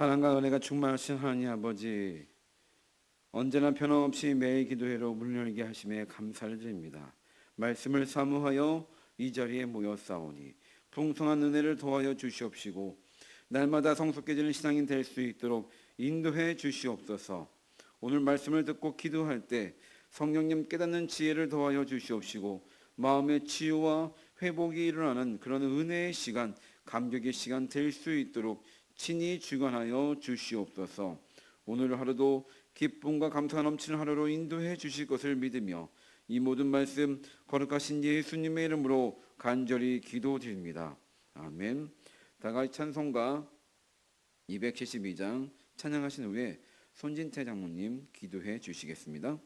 사랑과 은혜가 충만하신 하나님 아버지, 언제나 변함없이 매일 기도회로 문을 열게 하심에 감사를 드립니다. 말씀을 사모하여 이 자리에 모였사오니 풍성한 은혜를 더하여 주시옵시고 날마다 성숙해지는 신앙인 될 수 있도록 인도해 주시옵소서. 오늘 말씀을 듣고 기도할 때 성령님 깨닫는 지혜를 더하여 주시옵시고 마음의 치유와 회복이 일어나는 그런 은혜의 시간, 감격의 시간 될 수 있도록 친히 주관하여 주시옵소서. 오늘 하루도 기쁨과 감사가 넘치는 하루로 인도해 주실 것을 믿으며 이 모든 말씀 거룩하신 예수님의 이름으로 간절히 기도드립니다. 아멘. 다 같이 찬송가 272장 찬양하신 후에 손진태 장로님 기도해 주시겠습니다.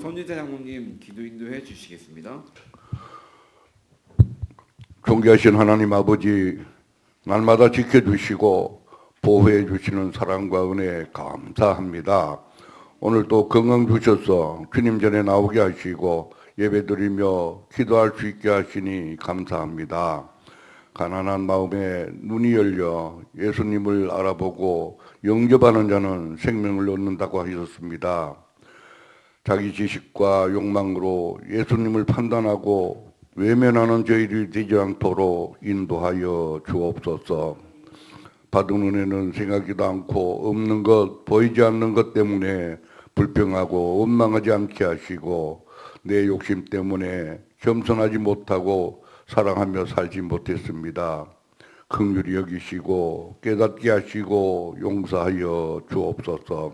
손진태 장로님 기도 인도해 주시겠습니다. 존귀하신 하나님 아버지, 날마다 지켜주시고 보호해 주시는 사랑과 은혜 감사합니다. 오늘 또 건강 주셔서 주님 전에 나오게 하시고 예배드리며 기도할 수 있게 하시니 감사합니다. 가난한 마음에 눈이 열려 예수님을 알아보고 영접하는 자는 생명을 얻는다고 하셨습니다. 자기 지식과 욕망으로 예수님을 판단하고 외면하는 저희들이 되지 않도록 인도하여 주옵소서. 받은 은혜는 생각지도 않고 없는 것, 보이지 않는 것 때문에 불평하고 원망하지 않게 하시고 내 욕심 때문에 겸손하지 못하고 사랑하며 살지 못했습니다. 긍휼히 여기시고 깨닫게 하시고 용서하여 주옵소서.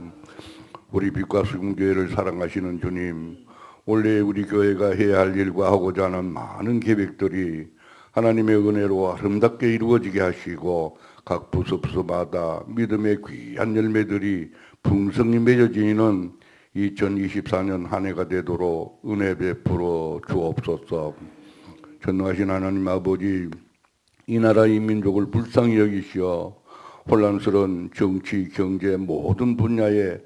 우리 빛과 수금교회를 사랑하시는 주님, 원래 우리 교회가 해야 할 일과 하고자 하는 많은 계획들이 하나님의 은혜로 아름답게 이루어지게 하시고 각 부서마다 믿음의 귀한 열매들이 풍성히 맺어지는 2024년 한 해가 되도록 은혜 베풀어 주옵소서. 전능하신 하나님 아버지, 이 나라 이 민족을 불쌍히 여기시어 혼란스러운 정치, 경제 모든 분야에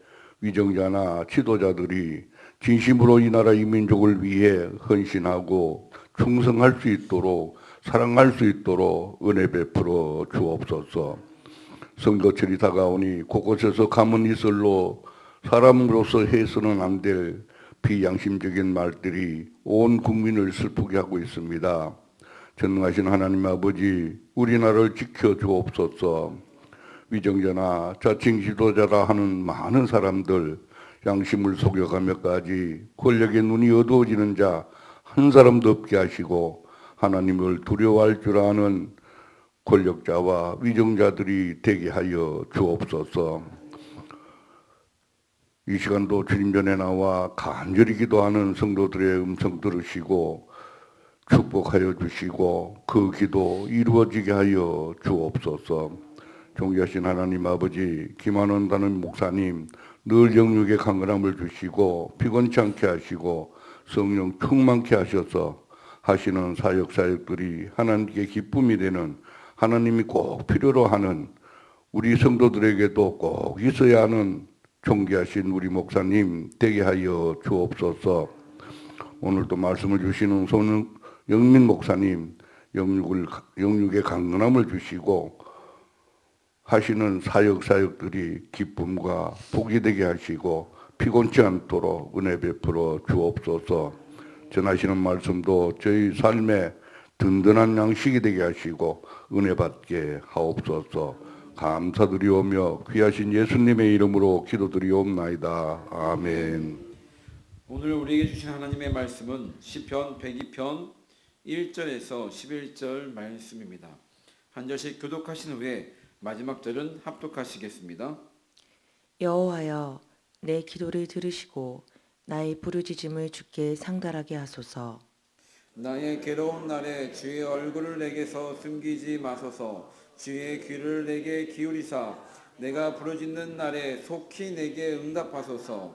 위정자나 지도자들이 진심으로 이 나라 이 민족을 위해 헌신하고 충성할 수 있도록 사랑할 수 있도록 은혜 베풀어 주옵소서. 선거철이 다가오니 곳곳에서 가문 이설로 사람으로서 해서는 안 될 비양심적인 말들이 온 국민을 슬프게 하고 있습니다. 전능하신 하나님 아버지, 우리나라를 지켜주옵소서. 위정자나 자칭 지도자라 하는 많은 사람들, 양심을 속여가며까지 권력의 눈이 어두워지는 자 한 사람도 없게 하시고 하나님을 두려워할 줄 아는 권력자와 위정자들이 되게 하여 주옵소서. 이 시간도 주님 전에 나와 간절히 기도하는 성도들의 음성 들으시고 축복하여 주시고 그 기도 이루어지게 하여 주옵소서. 존귀하신 하나님 아버지, 김한원 담임 목사님 늘 영육의 강건함을 주시고 피곤치 않게 하시고 성령 충만케 하셔서 하시는 사역들이 하나님께 기쁨이 되는, 하나님이 꼭 필요로 하는, 우리 성도들에게도 꼭 있어야 하는 존귀하신 우리 목사님 되게 하여 주옵소서. 오늘도 말씀을 주시는 영민 목사님 영육의 강건함을 주시고 하시는 사역들이 기쁨과 복이 되게 하시고 피곤치 않도록 은혜 베풀어 주옵소서. 전하시는 말씀도 저희 삶에 든든한 양식이 되게 하시고 은혜 받게 하옵소서. 감사드리오며 귀하신 예수님의 이름으로 기도드리옵나이다. 아멘. 오늘 우리에게 주신 하나님의 말씀은 시편 102편 1절에서 11절 말씀입니다. 한 절씩 교독하신 후에 마지막 절은 합독하시겠습니다. 여호와여, 내 기도를 들으시고 나의 부르짖음을 주께 상달하게 하소서. 나의 괴로운 날에 주의 얼굴을 내게서 숨기지 마소서. 주의 귀를 내게 기울이사 내가 부르짖는 날에 속히 내게 응답하소서.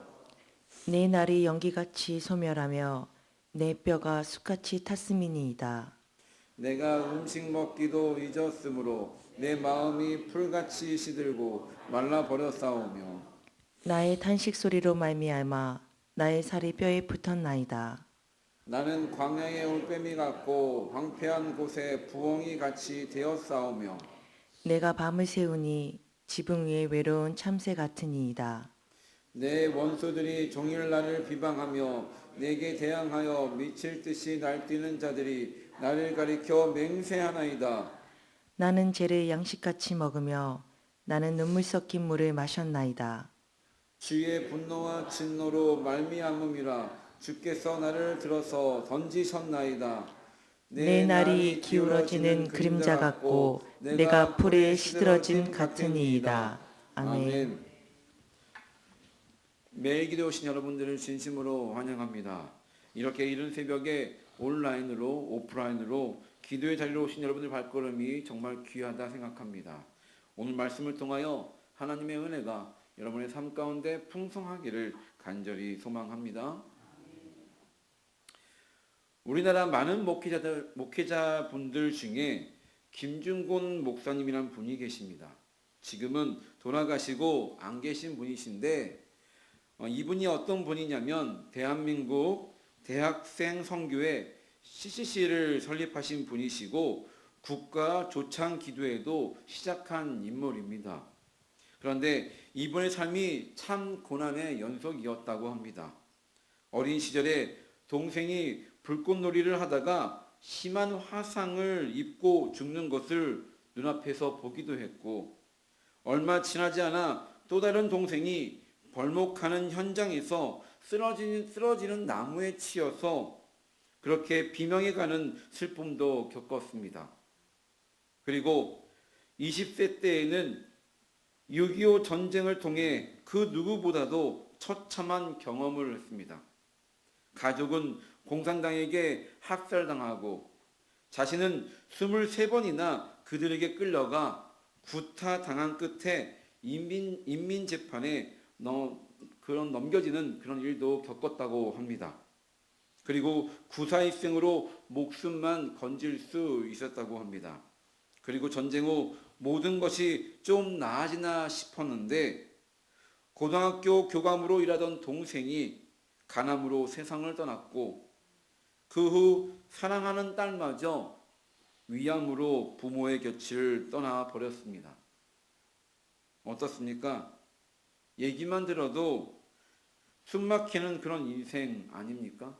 내 날이 연기같이 소멸하며 내 뼈가 숯같이 탔음이니이다. 내가 음식 먹기도 잊었으므로 내 마음이 풀같이 시들고 말라버렸사오며 나의 탄식 소리로 말미암아 나의 살이 뼈에 붙었나이다. 나는 광야의 올빼미 같고 황폐한 곳에 부엉이 같이 되었사오며 내가 밤을 새우니 지붕 위에 외로운 참새 같으니이다. 내 원수들이 종일 나를 비방하며 내게 대항하여 미칠 듯이 날뛰는 자들이 나를 가리켜 맹세하나이다. 나는 죄를 양식같이 먹으며 나는 눈물 섞인 물을 마셨나이다. 주의 분노와 진노로 말미암음이라 주께서 나를 들어서 던지셨나이다. 내 날이 기울어지는 그림자 같고 내가 풀에 시들어진 같으니이다. 아멘. 매일 기도 오신 여러분들을 진심으로 환영합니다. 이렇게 이른 새벽에 온라인으로 오프라인으로 기도의 자리로 오신 여러분들 발걸음이 정말 귀하다 생각합니다. 오늘 말씀을 통하여 하나님의 은혜가 여러분의 삶 가운데 풍성하기를 간절히 소망합니다. 우리나라 많은 목회자분들 중에 김준곤 목사님이라는 분이 계십니다. 지금은 돌아가시고 안 계신 분이신데 이분이 어떤 분이냐면 대한민국 대학생 선교회 CCC를 설립하신 분이시고 국가 조창 기도회도 시작한 인물입니다. 그런데 이분의 삶이 참 고난의 연속이었다고 합니다. 어린 시절에 동생이 불꽃놀이를 하다가 심한 화상을 입고 죽는 것을 눈앞에서 보기도 했고 얼마 지나지 않아 또 다른 동생이 벌목하는 현장에서 쓰러지는 나무에 치여서 그렇게 비명해 가는 슬픔도 겪었습니다. 그리고 20세 때에는 6.25 전쟁을 통해 그 누구보다도 처참한 경험을 했습니다. 가족은 공산당에게 학살당하고 자신은 23번이나 그들에게 끌려가 구타당한 끝에 인민재판에 넘겨지는 그런 일도 겪었다고 합니다. 그리고 구사일생으로 목숨만 건질 수 있었다고 합니다. 그리고 전쟁 후 모든 것이 좀 나아지나 싶었는데 고등학교 교감으로 일하던 동생이 간암으로 세상을 떠났고 그 후 사랑하는 딸마저 위암으로 부모의 곁을 떠나버렸습니다. 어떻습니까? 얘기만 들어도 숨막히는 그런 인생 아닙니까?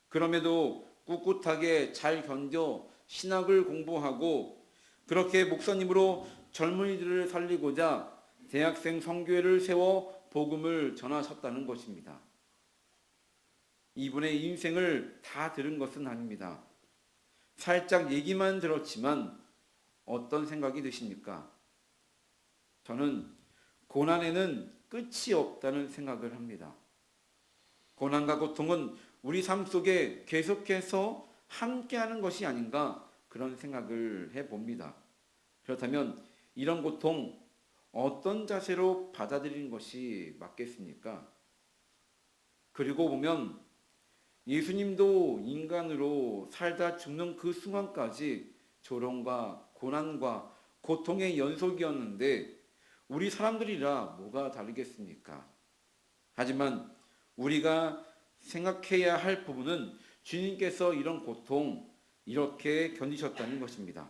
그럼에도 꿋꿋하게 잘 견뎌 신학을 공부하고 그렇게 목사님으로 젊은이들을 살리고자 대학생 선교회를 세워 복음을 전하셨다는 것입니다. 이분의 인생을 다 들은 것은 아닙니다. 살짝 얘기만 들었지만 어떤 생각이 드십니까? 저는 고난에는 끝이 없다는 생각을 합니다. 고난과 고통은 우리 삶 속에 계속해서 함께하는 것이 아닌가 그런 생각을 해봅니다. 그렇다면 이런 고통 어떤 자세로 받아들이는 것이 맞겠습니까? 그리고 보면 예수님도 인간으로 살다 죽는 그 순간까지 조롱과 고난과 고통의 연속이었는데 우리 사람들이라 뭐가 다르겠습니까? 하지만 우리가 생각해야 할 부분은 주님께서 이런 고통 이렇게 견디셨다는 것입니다.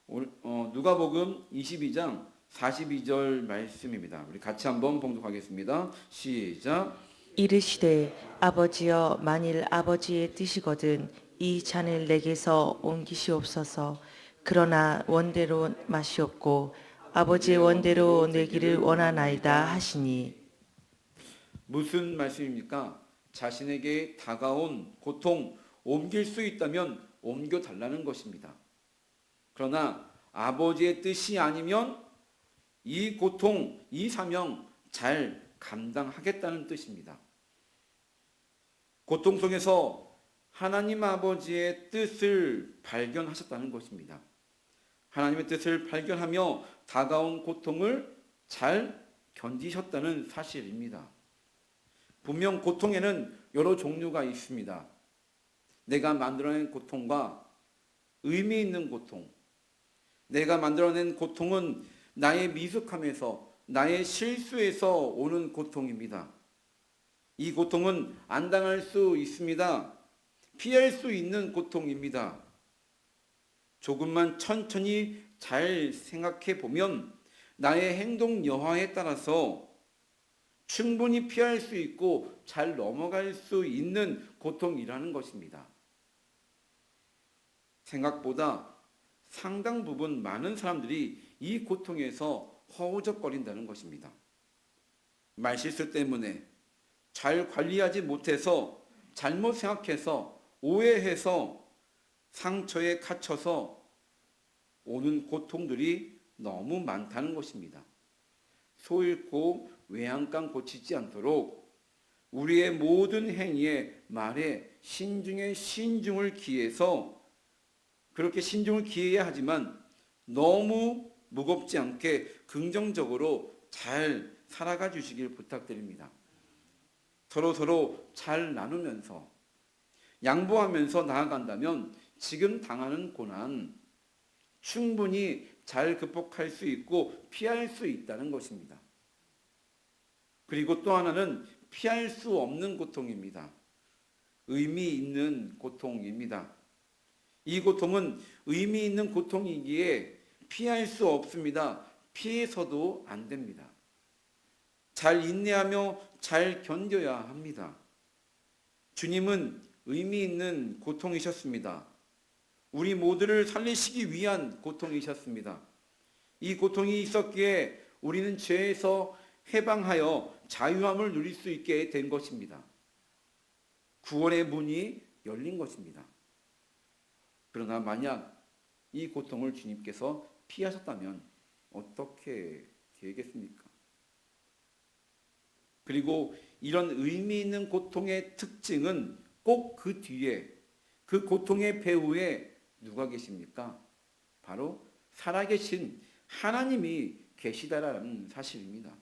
누가복음 22장 42절 말씀입니다. 우리 같이 한번 봉독하겠습니다. 시작. 이르시되 아버지여 만일 아버지의 뜻이거든 이 잔을 내게서 옮기시옵소서. 그러나 원대로 마시옵고 아버지의 원대로 내기를 원하나이다 하시니. 무슨 말씀입니까? 자신에게 다가온 고통 옮길 수 있다면 옮겨달라는 것입니다. 그러나 아버지의 뜻이 아니면 이 고통, 이 사명 잘 감당하겠다는 뜻입니다. 고통 속에서 하나님 아버지의 뜻을 발견하셨다는 것입니다. 하나님의 뜻을 발견하며 다가온 고통을 잘 견디셨다는 사실입니다. 분명 고통에는 여러 종류가 있습니다. 내가 만들어낸 고통과 의미 있는 고통. 내가 만들어낸 고통은 나의 미숙함에서, 나의 실수에서 오는 고통입니다. 이 고통은 안 당할 수 있습니다. 피할 수 있는 고통입니다. 조금만 천천히 잘 생각해 보면 나의 행동 여하에 따라서 충분히 피할 수 있고 잘 넘어갈 수 있는 고통이라는 것입니다. 생각보다 상당 부분 많은 사람들이 이 고통에서 허우적거린다는 것입니다. 말실수 때문에 잘 관리하지 못해서 잘못 생각해서 오해해서 상처에 갇혀서 오는 고통들이 너무 많다는 것입니다. 소 잃고 외양간 고치지 않도록 우리의 모든 행위에 말에 신중에 신중을 기해서 그렇게 신중을 기해야 하지만 너무 무겁지 않게 긍정적으로 잘 살아가 주시길 부탁드립니다. 서로 잘 나누면서 양보하면서 나아간다면 지금 당하는 고난 충분히 잘 극복할 수 있고 피할 수 있다는 것입니다. 그리고 또 하나는 피할 수 없는 고통입니다. 의미 있는 고통입니다. 이 고통은 의미 있는 고통이기에 피할 수 없습니다. 피해서도 안 됩니다. 잘 인내하며 잘 견뎌야 합니다. 주님은 의미 있는 고통이셨습니다. 우리 모두를 살리시기 위한 고통이셨습니다. 이 고통이 있었기에 우리는 죄에서 해방하여 자유함을 누릴 수 있게 된 것입니다. 구원의 문이 열린 것입니다. 그러나 만약 이 고통을 주님께서 피하셨다면 어떻게 되겠습니까? 그리고 이런 의미 있는 고통의 특징은 꼭 그 뒤에 그 고통의 배후에 누가 계십니까? 바로 살아계신 하나님이 계시다라는 사실입니다.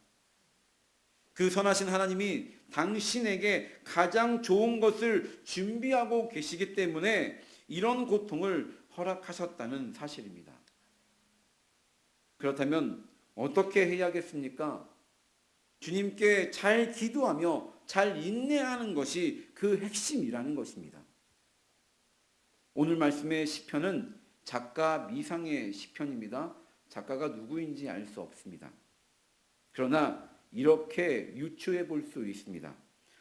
그 선하신 하나님이 당신에게 가장 좋은 것을 준비하고 계시기 때문에 이런 고통을 허락하셨다는 사실입니다. 그렇다면 어떻게 해야겠습니까? 주님께 잘 기도하며 잘 인내하는 것이 그 핵심이라는 것입니다. 오늘 말씀의 시편은 작가 미상의 시편입니다. 작가가 누구인지 알 수 없습니다. 그러나 이렇게 유추해 볼 수 있습니다.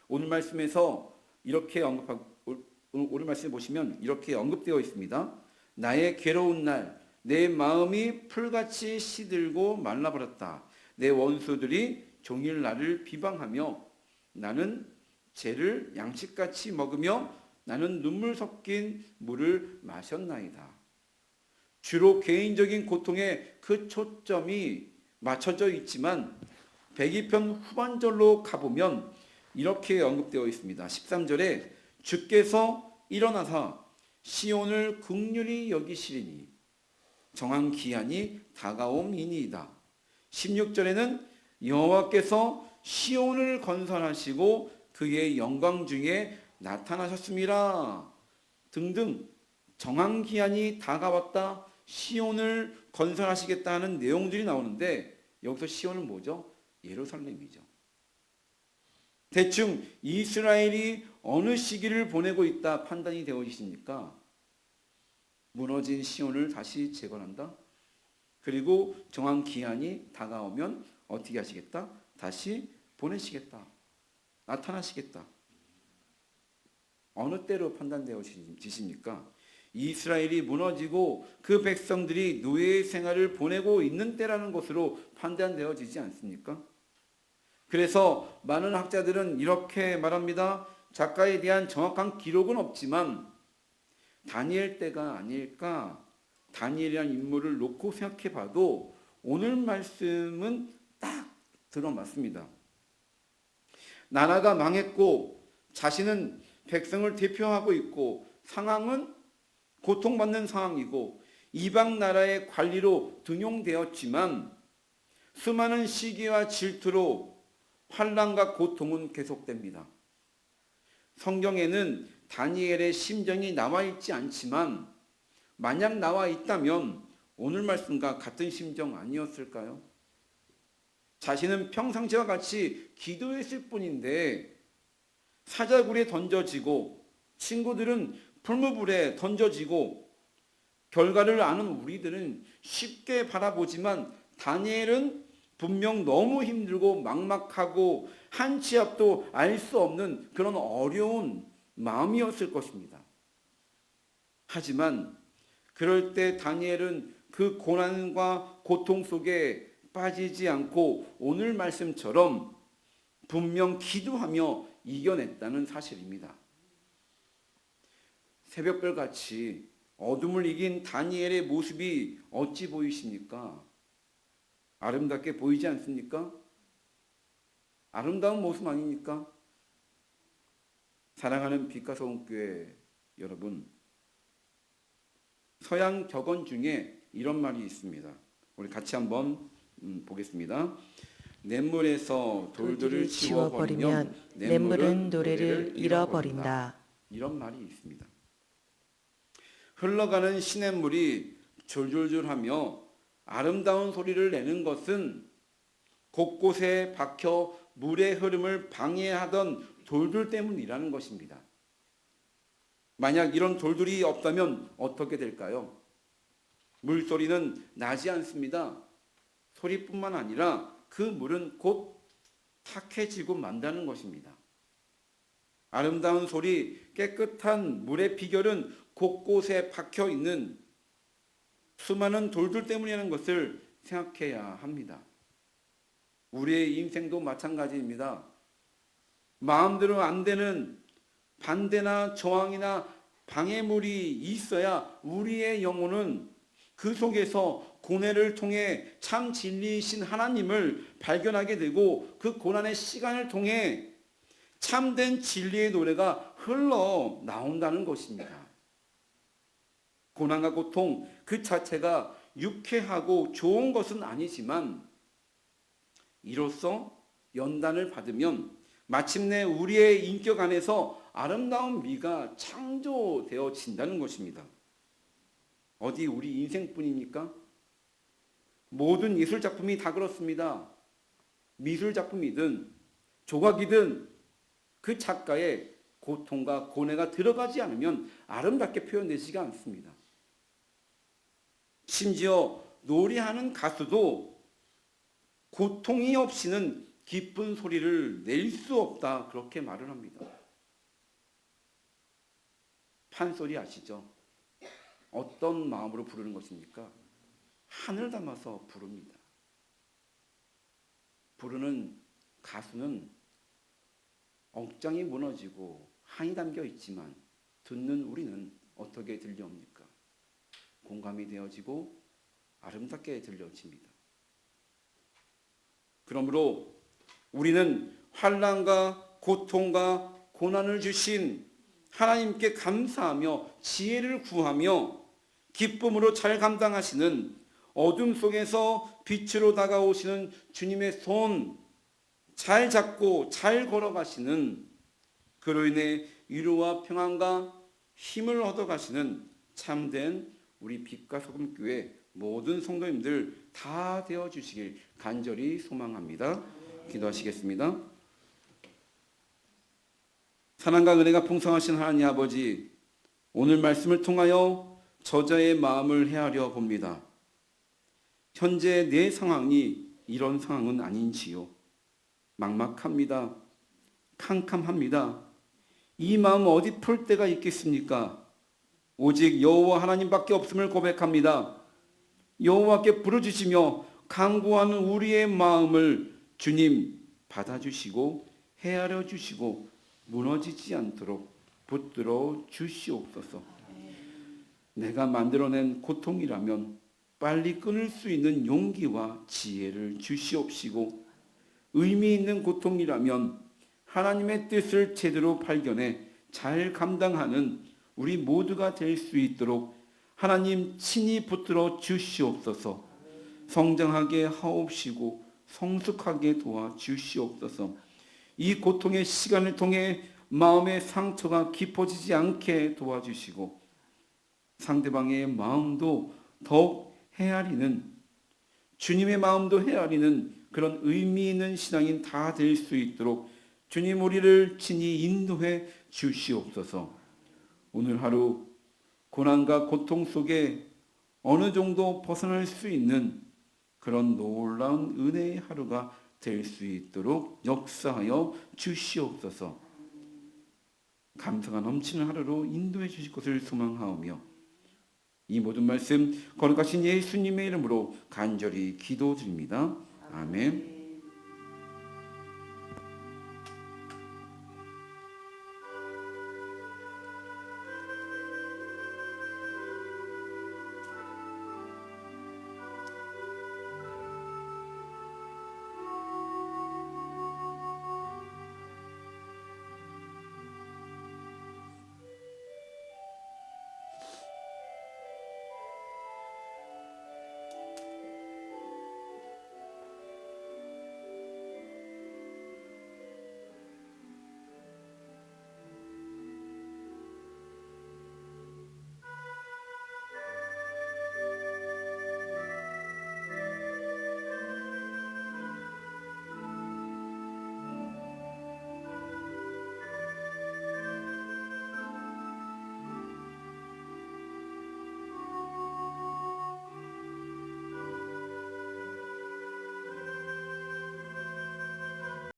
오늘 말씀에서 이렇게 오늘 말씀에 보시면 이렇게 언급되어 있습니다. 나의 괴로운 날, 내 마음이 풀같이 시들고 말라버렸다. 내 원수들이 종일 나를 비방하며 나는 죄를 양식같이 먹으며 나는 눈물 섞인 물을 마셨나이다. 주로 개인적인 고통에 그 초점이 맞춰져 있지만 백이편 후반절로 가보면 이렇게 언급되어 있습니다. 13절에 주께서 일어나사 시온을 긍휼히 여기시리니 정한 기한이 다가옴이니이다. 16절에는 여호와께서 시온을 건설하시고 그의 영광 중에 나타나셨습니다. 등등 정한 기한이 다가왔다. 시온을 건설하시겠다는 내용들이 나오는데 여기서 시온은 뭐죠? 예루살렘이죠. 대충 이스라엘이 어느 시기를 보내고 있다 판단이 되어지십니까? 무너진 시온을 다시 재건한다. 그리고 정한 기한이 다가오면 어떻게 하시겠다? 다시 보내시겠다. 나타나시겠다. 어느 때로 판단되어지십니까? 이스라엘이 무너지고 그 백성들이 노예의 생활을 보내고 있는 때라는 것으로 판단되어지지 않습니까? 그래서 많은 학자들은 이렇게 말합니다. 작가에 대한 정확한 기록은 없지만 다니엘 때가 아닐까. 다니엘이라는 인물을 놓고 생각해 봐도 오늘 말씀은 딱 들어맞습니다. 나라가 망했고 자신은 백성을 대표하고 있고 상황은 고통받는 상황이고 이방 나라의 관리로 등용되었지만 수많은 시기와 질투로 환난과 고통은 계속됩니다. 성경에는 다니엘의 심정이 나와 있지 않지만 만약 나와 있다면 오늘 말씀과 같은 심정 아니었을까요? 자신은 평상시와 같이 기도했을 뿐인데 사자굴에 던져지고 친구들은 풀무불에 던져지고 결과를 아는 우리들은 쉽게 바라보지만 다니엘은 분명 너무 힘들고 막막하고 한 치 앞도 알 수 없는 그런 어려운 마음이었을 것입니다. 하지만 그럴 때 다니엘은 그 고난과 고통 속에 빠지지 않고 오늘 말씀처럼 분명 기도하며 이겨냈다는 사실입니다. 새벽별같이 어둠을 이긴 다니엘의 모습이 어찌 보이십니까? 아름답게 보이지 않습니까? 아름다운 모습 아닙니까? 사랑하는 빛과 소금교회 여러분, 서양 격언 중에 이런 말이 있습니다. 우리 같이 한번 보겠습니다. 냇물에서 돌들을 치워버리면 냇물은 노래를 잃어버린다. 이런 말이 있습니다. 흘러가는 시냇물이 졸졸졸하며 아름다운 소리를 내는 것은 곳곳에 박혀 물의 흐름을 방해하던 돌들 때문이라는 것입니다. 만약 이런 돌들이 없다면 어떻게 될까요? 물소리는 나지 않습니다. 소리뿐만 아니라 그 물은 곧 탁해지고 만다는 것입니다. 아름다운 소리, 깨끗한 물의 비결은 곳곳에 박혀 있는 수많은 돌들 때문이라는 것을 생각해야 합니다. 우리의 인생도 마찬가지입니다. 마음대로 안 되는 반대나 저항이나 방해물이 있어야 우리의 영혼은 그 속에서 고뇌를 통해 참 진리이신 하나님을 발견하게 되고 그 고난의 시간을 통해 참된 진리의 노래가 흘러 나온다는 것입니다. 고난과 고통 그 자체가 유쾌하고 좋은 것은 아니지만 이로써 연단을 받으면 마침내 우리의 인격 안에서 아름다운 미가 창조되어진다는 것입니다. 어디 우리 인생뿐입니까? 모든 예술작품이 다 그렇습니다. 미술작품이든 조각이든 그 작가의 고통과 고뇌가 들어가지 않으면 아름답게 표현되지가 않습니다. 심지어 노래하는 가수도 고통이 없이는 기쁜 소리를 낼 수 없다 그렇게 말을 합니다. 판소리 아시죠? 어떤 마음으로 부르는 것입니까? 한을 담아서 부릅니다. 부르는 가수는 억장이 무너지고 한이 담겨 있지만 듣는 우리는 어떻게 들려옵니까? 공감이 되어지고 아름답게 들려집니다. 그러므로 우리는 환난과 고통과 고난을 주신 하나님께 감사하며 지혜를 구하며 기쁨으로 잘 감당하시는 어둠 속에서 빛으로 다가오시는 주님의 손 잘 잡고 잘 걸어가시는, 그로 인해 위로와 평안과 힘을 얻어가시는 참된 우리 빛과 소금 교회 모든 성도님들 다 되어 주시길 간절히 소망합니다. 기도하시겠습니다. 사랑과 은혜가 풍성하신 하나님 아버지, 오늘 말씀을 통하여 저자의 마음을 헤아려 봅니다. 현재 내 상황이 이런 상황은 아닌지요. 막막합니다. 캄캄합니다. 이 마음 어디 풀 데가 있겠습니까? 오직 여호와 하나님밖에 없음을 고백합니다. 여호와께 부르짖으며 간구하는 우리의 마음을 주님 받아주시고 헤아려 주시고 무너지지 않도록 붙들어 주시옵소서. 내가 만들어낸 고통이라면 빨리 끊을 수 있는 용기와 지혜를 주시옵시고, 의미 있는 고통이라면 하나님의 뜻을 제대로 발견해 잘 감당하는 우리 모두가 될 수 있도록 하나님 친히 붙들어 주시옵소서. 성장하게 하옵시고 성숙하게 도와 주시옵소서. 이 고통의 시간을 통해 마음의 상처가 깊어지지 않게 도와주시고 상대방의 마음도 더욱 헤아리는, 주님의 마음도 헤아리는 그런 의미 있는 신앙인 다 될 수 있도록 주님 우리를 친히 인도해 주시옵소서. 오늘 하루 고난과 고통 속에 어느 정도 벗어날 수 있는 그런 놀라운 은혜의 하루가 될 수 있도록 역사하여 주시옵소서. 감사가 넘치는 하루로 인도해 주실 것을 소망하오며 이 모든 말씀 거룩하신 예수님의 이름으로 간절히 기도드립니다. 아멘.